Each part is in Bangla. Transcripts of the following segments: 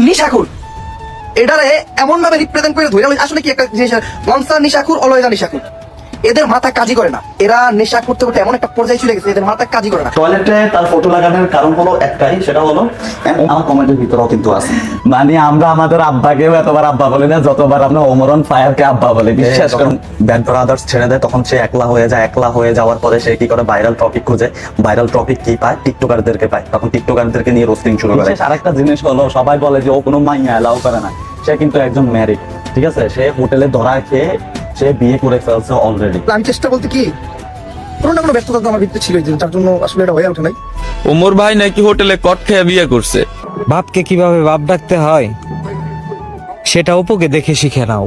নিশাখুর এটারে এমন ভাবে রিপ্রেজেন্ট করে ধরে আসলে কি একটা জিনিস মনস্টার নিশাখুর অলওয়েজ নিশাখুর এদের মাথা কাজই করে না এরা নেশা করতে করতে এমন একটা পর্যায়ে চলে গেছে এদের মাথা কাজই করে না টয়লেটে তার ফটো লাগানোর কারণ হলো একটাই সেটা হলো আমার কমেন্টের ভিতরেও কিন্তু আছে মানে আমরা আমাদের আব্বাকেও এতবার আব্বা বলি না যতবার আমরা ওমরন ফায়ারকে আব্বা বলি বিশ্বাস করুন ব্যান্ড ব্রাদার্স ছেড়ে দেয় তখন সে একলা হয়ে যায় একলা হয়ে যাওয়ার পরে সে কি করে ভাইরাল টপিক খুঁজে ভাইরাল টপিক কি পায় টিকটকারদেরকে পায় তখন টিকটকারদেরকে নিয়ে রোস্টিং শুরু করে আরেকটা জিনিস হলো সবাই বলে যে ও কোনো মাইয়া এলাও করে না সে কিন্তু একজন ম্যারিড ঠিক আছে সে হোটেলে ধরা খেয়ে সে বিয়ে করে ফেলছে অলরেডি আমি চেষ্টা বলতে কি কোনো না কোনো ব্যস্ততা তো আমার ভিতরে ছিল তার জন্য আসলে এটা হয়ে ওঠে নাই ওমর ভাই নাকি হোটেলে কট খেয়ে বিয়ে করছে বাপকে কিভাবে বাপ ডাকতে হয় সেটা অপুকে দেখে শিখে নাও।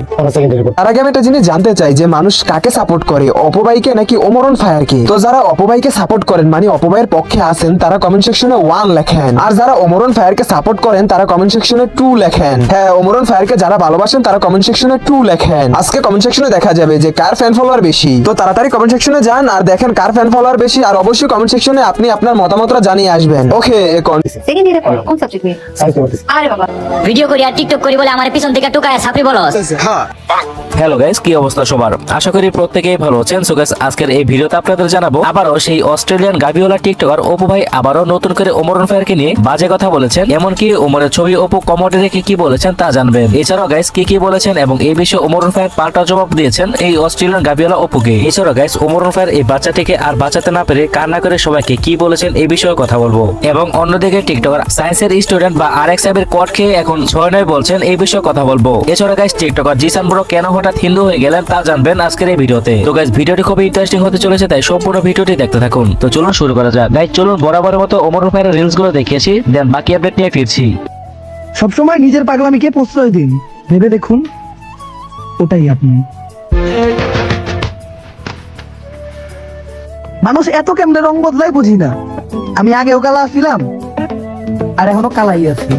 তার আগে আমি একটা জিনিস জানতে চাই যে মানুষ কাকে সাপোর্ট করে অপবাইকে নাকি ওমরন ফায়ারকে। তো যারা অপবাইকে সাপোর্ট করেন মানে অপবাইয়ের পক্ষে আছেন তারা কমেন্ট সেকশনে 1 লেখেন আর যারা ওমরন ফায়ারকে সাপোর্ট করেন তারা কমেন্ট সেকশনে 2 লেখেন। হ্যাঁ ওমরন ফায়ারকে যারা ভালোবাসেন তারা কমেন্ট সেকশনে 2 লেখেন। আজকে কমেন্ট সেকশনে দেখা যাবে যে কার ফ্যান ফলোয়ার বেশি। তো তাড়াতাড়ি কমেন্ট সেকশনে যান আর দেখেন কার ফ্যান ফলোয়ার বেশি আর অবশ্যই কমেন্ট সেকশনে আপনি আপনার মতামতটা জানিয়ে আসবেন। ওকে এখন সেকেন্ড ইয়ারে পড়ো কোন সাবজেক্ট নিয়ে আরে বাবা ভিডিও করি আর টিকটক করি বলে আমার পিছন থেকে টুকায় ছাপড়ি বলস। হ্যালো গাইস কি অবস্থা সবার আশা করি প্রত্যেকেই ভালো আছেন। সো গাইস আজকের এই ভিডিওতে আপনাদের জানাবো আবারও সেই অস্ট্রেলিয়ান গাবিওলা টিকটকার অপু ভাই আবারও নতুন করে ওমরন ফায়ারকে নিয়ে বাজে কথা বলেছেন এমনকি ওমরের ছবি অপু কমেন্টে রেখে কি বলেছেন তা জানবেন। এছাড়াও গাইস কি বলেছেন এবং এই বিষয়ে ওমরন ফায়ার পাল্টা জবাব দিয়েছেন এই অস্ট্রেলিয়ান গাবিওলা অপুকে। এছাড়াও গাইস ওমরন ফায়ার এই বাচ্চাটিকে আর বাঁচাতে না পেরে কান্না করে সবাইকে কি বলেছেন এই বিষয়ে কথা বলবো এবং অন্যদিকে টিকটকার সায়েন্সের স্টুডেন্ট বা আরেক সাহেবের কোড খেয়ে এখন ছয় নয় বলছেন এই বিষয়ে কথা বলবো। এছাড়া গাইস টিকটকার জিসান ব্রো কেন হঠাৎ হিন্দু হয়ে গেলেন তা জানবেন আজকের এই ভিডিওতে। তো গাইস ভিডিওটি খুবই ইন্টারেস্টিং হতে চলেছে তাই সম্পূর্ণ ভিডিওটি দেখতে থাকুন। তো চলুন শুরু করা যাক। গাইস চলুন বরাবরের মতো ওমরন ফায়ারের রিলস গুলো দেখিয়েছি দেন বাকি আপডেট নিয়ে ফিরছি। সবসময় নিজের পাগলামিকে প্রশ্রয় দিন ভেবে দেখুন ওটাই আপনি। মানুষ এত কেমনে রং বদলায় বুঝি না। আমি আগেও কালা ছিলাম আর এখনো কালাই আছি।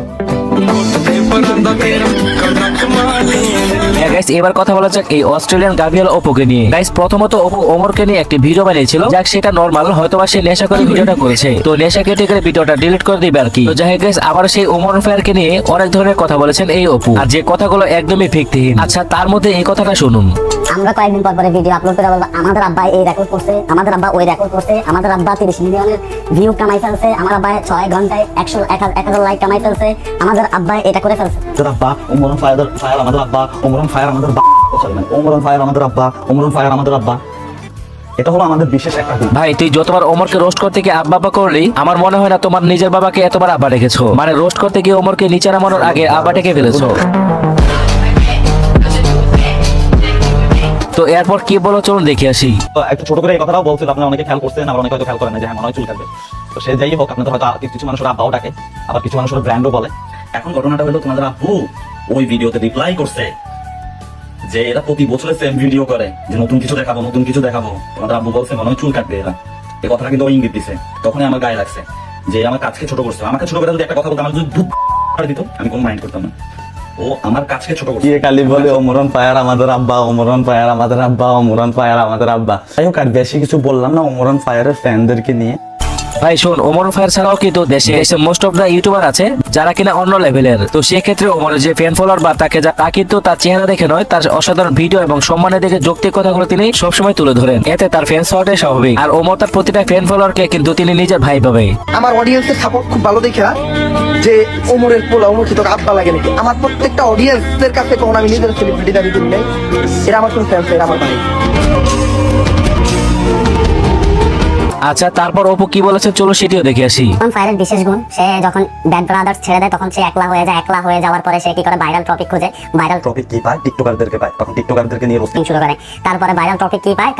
গাইস এবার কথা বলা যাক এই অস্ট্রেলিয়ান গাবিওলা অপুকে নিয়ে। গাইস প্রথমত অপু ওমরকে নিয়ে একটি ভিডিও বানিয়েছিল যাক সেটা নরমাল হয়তোবা সে নেশা করে ভিডিওটা করেছে তো নেশা কেটে করে ভিডিওটা ডিলিট করে দিবে আর কি। তো যাই হোক গাইস আবার সেই ওমরন ফায়ারকে নিয়ে অনেক ধরনের কথা বলেছেন এই অপু আর যে কথাগুলো একদমই ভিত্তিহীন। আচ্ছা তার মধ্যে এই কথাটা শুনুন। আমরা কয়েকদিন পর পরে ভিডিও আপলোড করে বলবো আমাদের আব্বা এই রেকর্ড করছে আমাদের আব্বা ওই রেকর্ড করছে আমাদের আব্বা 30 মিলিয়নের ভিউ কামাই ফেলছে আমার আব্বা 6 ঘন্টায় 100,000 লাইক কামাই ফেলছে আমাদের আব্বা এটা করে ফেলছে। তোর আব্বা ওমরন ফায়ার আমাদের আব্বা ওমরন ফায়ার আমাদের আব্বা ওমরন ফায়ার আমাদের আব্বা ওমরন ফায়ার আমাদের আব্বা এটা হলো আমাদের বিশেষ একটা গুণ। ভাই তুই যতবার ওমরকে রোস্ট করতে গিয়ে আব্বা আব্বা করলি আমার মনে হয় না তোমার নিজের বাবাকে এতবার আব্বা রেখেছো মানে রোস্ট করতে গিয়ে ওমরকে নিচে নামানোর আগে আব্বা ডেকে ফেলেছো। তো এরপর কি বলো চলুন দেখে আসি। তো একটু ছোট করে এই কথাটাও বলছিল আপনারা অনেকে খেয়াল করছেন আবার অনেকে হয়তো খেয়াল করেন না যে হ্যাঁ মনে হয় চুল কাটবে। তো সে যাই হোক আপনাদের হয়তো কিছু মানুষের আব্বাও ডাকে আবার কিছু মানুষের ব্র্যান্ডও বলে। এখন ঘটনাটা হলো তোমাদের আব্বু ওই ভিডিওতে রিপ্লাই করছে যে এরা প্রতি বছরে সেম ভিডিও করে যে নতুন কিছু দেখাবো তোমাদের আব্বু বলছে মনে হয় চুল কাটবে এরা। এই কথাটা কিন্তু ইঙ্গিত দিছে তখনই আমার গায়ে লাগছে যে আমার কাজকে ছোট করছে। আমাকে ছোট করে যদি একটা কথা বলতো আমার যদি ধূপ করে দিত আমি কোনো মাইন্ড করতাম না। ও আমার কাজকে ছোট করছে কালি বলে ওমরন ফায়ার আমাদের আব্বা ওমরন ফায়ার আমাদের আব্বা ওমরন ফায়ার আমাদের আব্বা। যাই হোক আর বেশি কিছু বললাম না ওমরন ফায়ারের ফ্যানদেরকে নিয়ে। ভাই শোন ওমরন ফায়ার ছাড়াও কিন্তু দেশে মোস্ট অফ দা ইউটিউবার আছে যারা কিনা অন্য লেভেলের। তো সেক্ষেত্রে ওমরের যে ফ্যান ফলোয়ার বা তাকে যা তা কিন্তু তার চেহারা দেখে নয় তার অসাধারণ ভিডিও এবং সম্মানের দিকে যৌক্তিক কথাগুলো তিনি সবসময় তুলে ধরেন এতে তার ফ্যান্স হওয়াটাই স্বাভাবিক। আর ওমর তার প্রতিটা ফ্যান ফলোয়ারকে কিন্তু তিনি নিজের ভাই পাবে। আমার অডিয়েন্সের সাপোর্ট খুব ভালো দেখা যে ওমরের পোলা ওমর কি তোকে আব্বা লাগে নাকি আমার প্রত্যেকটা অডিয়েন্সের কাছে কখনো আমি নিজের সেলিব্রিটি দাবি করি নাই। এরা আমার কোনো ফ্যান্স এরা আমার ভাই। আচ্ছা তারপর অপু কি বলেছে চলো সেটিও দেখে আসি। ওমরন ফায়ারের বিশেষ গুণ সে যখন ব্যান্ড ব্রাদার্স ছেড়ে দেয় তখন সে একলা হয়ে যায় একলা হয়ে যাওয়ার পরে সে কি করে ভাইরাল টপিক খুঁজে ভাইরাল টপিক কি পায় টিকটকারদেরকে পায় তখন টিকটকারদেরকে নিয়ে রোস্টিং শুরু করে তারপরে ভাইরাল টপিক কি পায়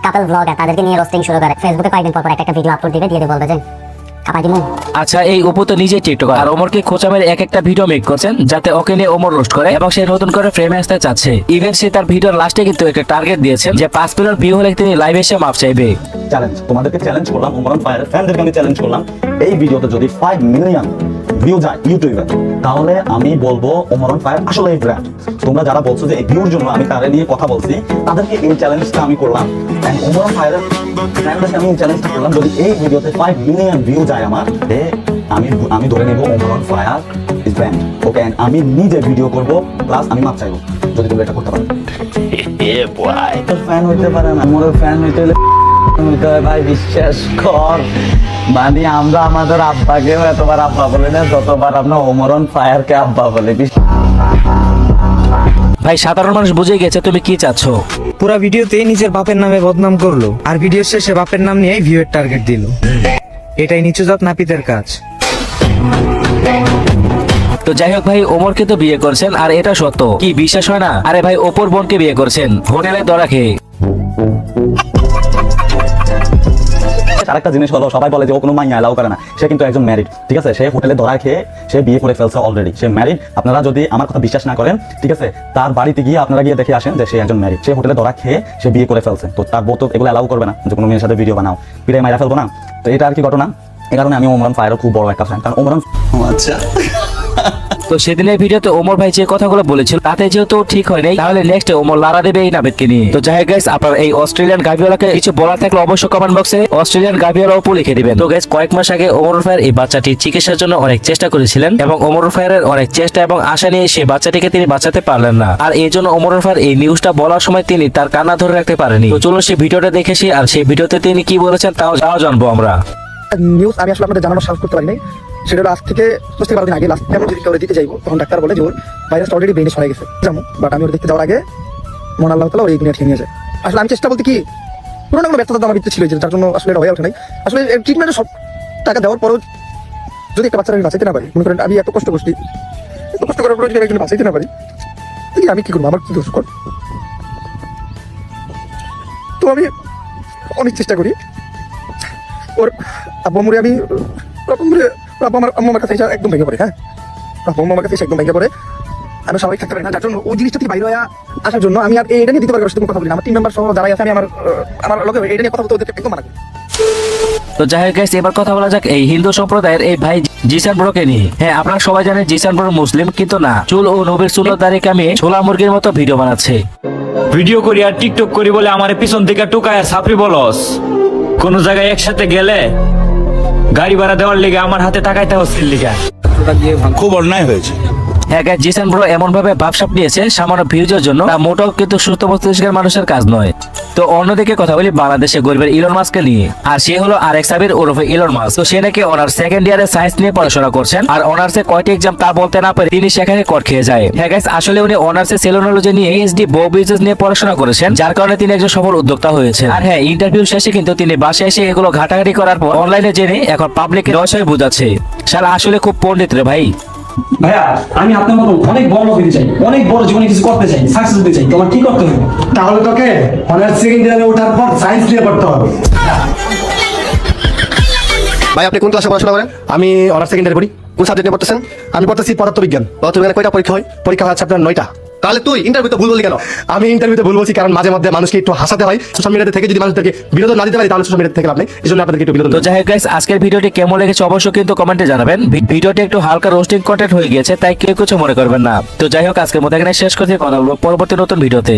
কাপল ব্লগার তাদেরকে নিয়ে রোস্টিং শুরু করে ফেসবুকে কয়েকদিন পর পর একটা ভিডিও আপলোড দিয়ে বলবে যে আচ্ছা এই অপু তো নিজে টিকটকার আর ওমরকে খোঁচা মেরে এক একটা ভিডিও মেক করছেন যাতে ওকে নিয়ে ওমর রোস্ট করে এবং সে নতুন করে ফ্রেমে আসতে চাচ্ছে। ইভেন সে তার ভিডিওর লাস্টে কিন্তু একটা টার্গেট দিয়েছেন যে 5 মিলিয়ন ভিউ হলে তিনি লাইভে এসে মাপ চাইবে। চ্যালেঞ্জ তোমাদেরকে চ্যালেঞ্জ করলাম ওমরন ফায়ারের ফ্যানদেরকে আমি চ্যালেঞ্জ করলাম এই ভিডিওতে যদি 5 মিলিয়ন ভিউ যায় ইউটিউবে তাহলে আমি বলবো ওমরন ফায়ার আসলে এই ব্র্যান্ড। তোমরা যারা বলছো যে এই ভিউর জন্য আমি তারে নিয়ে কথা বলছি তাদেরকে এই চ্যালেঞ্জটা আমি করলাম এন্ড ওমরন ফায়ারের ফ্যানদেরকে আমি এই চ্যালেঞ্জটা করলাম যদি এই ভিডিওতে 5 মিলিয়ন ভিউ যায় আমার আমি ধরে নেব ওমরন fire is brand okay, and আমি নিজে ভিডিও করব প্লাস আমি মাপ চাইবো যদি তুমি এটা করতে পারো। তোর ফ্যান হইতে পারে না, মোর ফ্যান হইতে হলে ভাই বিশ্বাস কর, মানে আমরা আমাদের আব্বাকেও এতবার আব্বা বলি না যতবার আমরা ওমরন ফায়ারকে আব্বা বলি। ভাই সাধারণ মানুষ বুঝে গেছে তুমি কি চাচ্ছ। পুরা ভিডিওতে নিজের বাপের নামে বদনাম করলো আর ভিডিও শেষে বাপের নাম নিয়ে ভিউয়ের টার্গেট দিল। এটাই নিচুজাত নাপিতের কাজ। তো যাই হোক ভাই, ওমরকে তো বিয়ে করছেন আর এটা সত্য, কি বিশ্বাস হয় না? আরে ভাই অপর বোনকে বিয়ে করছেন হোটেলে দরা খেয়ে। আরেকটা জিনিস হলো, সবাই বলে যে ও কোনো মাইয়া এলাও করে না, সে কিন্তু একজন ম্যারিড, ঠিক আছে? সে হোটেলে ধরা খেয়ে সে বিয়ে করে ফেলছে অলরেডি, সে ম্যারিড। আপনারা যদি আমার কথা বিশ্বাস না করেন, ঠিক আছে, তার বাড়িতে গিয়ে আপনারা গিয়ে দেখে আসেন যে সে একজন ম্যারিড, সে হোটেলে ধরা খেয়ে সে বিয়ে করে ফেলছে। তো তার বউ তো এগুলো এলাও করবে না যে কোনো মেয়ের সাথে ভিডিও বানাও, পিড়ে মাইরা ফেলবো না। তো এটা আর কি ঘটনা, এই কারণে আমি ওমরান ফায়ারও খুব বড় একটা ফ্যান, কারণ ওমরান আচ্ছা। তো সেদিনের ভিডিওতে ওমর ভাই যে কথাগুলো বলেছিল তাতে যেহেতু ঠিক হয় নাই, তাহলে নেক্সট ওমর লারা দেবে এই নাবিদকে নিয়ে। তো যাই হোক গাইস, আপনার এই অস্ট্রেলিয়ান গাভিওয়ালাকে কিছু বলার থাকলে অবশ্যই কমেন্ট বক্সে অস্ট্রেলিয়ান গাভিওয়ালা উপর লিখে দিবেন। তো গাইস, কয়েক মাস আগে ওমর ফায়ার এই বাচ্চাটি চিকিৎসার জন্য অনেক চেষ্টা করেছিলেন এবং ওমর ফায়ারের অনেক চেষ্টা এবং আশা নিয়ে সেই বাচ্চাটিকে তিনি বাঁচাতে পারলেন না। আর এই জন্য ওমর ফায়ার এই নিউজটা বলার সময় তিনি তার কান্না ধরে রাখতে পারেনি। তো চলো সেই ভিডিওটা দেখেছি, আর সেই ভিডিওতে তিনি কি বলেছেন তাও জানবো আমরা। নিউজ আমি আসলে আপনাদের জানানোর সাহস করতে পারি নাই। সেটা হলো আজ থেকে 10 থেকে 12 দিন আগে লাস্ট টাইম যদি কেউ দিতে যাইবো, তখন ডাক্তার বলে যে ওর ভাইরাস অলরেডি ব্রেনে ছড়াই গেছে, যেমন বাট আমি ওর দেখতে যাওয়ার আগে মন আল্লাহ তাআলা ওর এই দুনিয়া খেয়ে নিয়ে যায়। আসলে আমি চেষ্টা বলতে কি কোনো না কোনো ব্যর্থতা আমার ভিতরে ছিল, যার জন্য আসলে এটা হয়ে ওঠে নাই। আসলে ট্রিটমেন্টে সব টাকা দেওয়ার পরও যদি একটা বাচ্চারা আমি বাঁচাইতে না পারি, মনে করেন আমি এত কষ্ট করছি, এত কষ্ট করার পরে যদি একজন বাঁচাইতে না পারি, তাহলে আমি কি করবো? আমার কি দোষ কর? তো আমি অনেক চেষ্টা করি ওর আব্বু মুড়ে আমি আমার কাছে একদম ভেঙে পড়ে। হ্যাঁ, আমার কাছে একদম ভেঙে পড়ে, আমি সবাই থাকতে পারি না, যার জন্য ওই জিনিসটা থেকে বাইরে হয়ে আসার জন্য আমি আর এটা নিয়ে দিতে পারি কথা বলি না। আমার টিম মেম্বার সহ যারাই আছে, আমি আমার লোকে এটা নিয়ে কথা বলতে ওদেরকে একদম মানা করি। তো যাই হোক গাইস, এবার কথা বলা যাক এই হিন্দু সম্প্রদায়ের এই ভাই জিসান ব্রোকে নিয়ে। হ্যাঁ, আপনারা সবাই জানেন জিসান ব্রো মুসলিম, কিন্তু না, চুল ও নবীর সুন্নত দাড়ি কামিয়ে ছোলা মুরগির মতো ভিডিও বানাচ্ছে। ভিডিও করি আর টিকটক করি বলে আমার পিছন থেকে টুকায় সাপড়ি বলস। কোন জায়গায় একসাথে গেলে গাড়ি ভাড়া দেওয়ার লিগে আমার হাতে টাকাইতে হচ্ছে লিগা। খুব অন্যায় হয়েছে। হ্যাঁ গাইস, জিসান ব্রো এমন ভাবে ভাবসাপ নিয়েছে সামান্য ভিউজের জন্য, তা মোটেও কিন্তু সুস্থ মস্তিষ্কের মানুষের কাজ নয়। তো অন্যদিকে কথা বলি বাংলাদেশে গরিবের ইলন মাস্ককে নিয়ে, আর সে হলো আরেক সাবির ওরফে ইলন মাস্ক। তো সে নাকি অনার্স সেকেন্ড ইয়ারে সায়েন্স নিয়ে পড়াশোনা করছেন, আর অনার্সে কয়টি এক্সাম তা বলতে না পারে তিনি সেখানে কট খেয়ে যায়। হ্যাঁ গাইস, আসলে উনি অনার্সে সেলুনোলজি নিয়ে পিএইচডি বউ বিজনেস নিয়ে পড়াশোনা করেছেন, যার কারণে তিনি একজন সফল উদ্যোক্তা হয়েছেন। আর হ্যাঁ, ইন্টারভিউ শেষে কিন্তু তিনি বাসায় এসে এগুলো ঘাটাঘাটি করার পর অনলাইনে জেনে এখন পাবলিকের রহস্য বুঝাচ্ছে। শালা আসলে খুব পণ্ডিত রে ভাই। ভাইয়া, আমি আপনার মতো অনেক বড় লোক হতে চাই, অনেক বড় জীবনে কিছু করতে চাই, সাকসেস হতে চাই। তোমার কি করতে হবে? তাহলে তোকে অনার্স সেকেন্ড ইয়ারে ওঠার পর সায়েন্স নিয়ে পড়তে হবে। ভাই আপনি কোন ক্লাসে পড়াশোনা করেন? আমি অনার্স সেকেন্ড ইয়ারে পড়ি। কোন সাবজেক্ট নিয়ে পড়তেছেন? আমি পড়তেছি পদার্থবিজ্ঞান। পদার্থবিজ্ঞানে কয়টা পরীক্ষা হয়? পরীক্ষা হচ্ছে আপনার 9টা। তাহলে তুই ইন্টারভিউতে ভুল বললি কেন? আমি ইন্টারভিউতে ভুল বলছি কারণ মাঝে মধ্যে মানুষকে একটু হাসাতে হয়। সোশ্যাল মিডিয়াতে থেকে যদি মানুষদেরকে বিনোদন না দিতে পারি তাহলে সোশ্যাল মিডিয়া থেকে লাভ নেই, এই জন্য আপনাদেরকে একটু বিনোদন। তো যাই হোক গাইস, আজকের ভিডিওটি কেমন লেগেছে অবশ্যই কিন্তু কমেন্টে জানাবেন। ভিডিওটি একটু হালকা রোস্টিং কন্টেন্ট হয়ে গিয়েছে, তাই কেউ কিছু মনে করবেন না। তো যাই হোক, আজকের মতো এখানে শেষ করতে, কথা বলবো পরবর্তী নতুন ভিডিওতে।